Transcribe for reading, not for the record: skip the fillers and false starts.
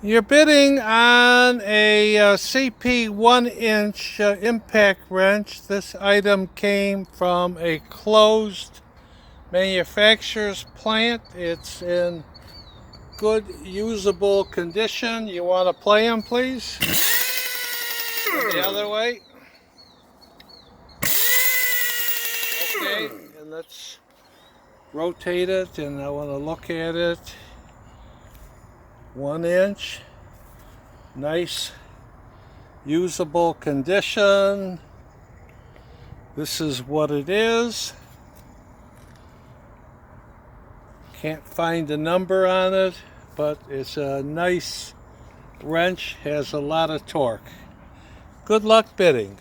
You're bidding on a CP 1-inch impact wrench. This item came from a closed manufacturer's plant. It's in good usable condition. You want to play them, please? The other way. Okay, and let's rotate it, and I want to look at it. 1 inch, nice usable condition. This is what it is. Can't find a number on it, but it's a nice wrench, has a lot of torque. Good luck bidding.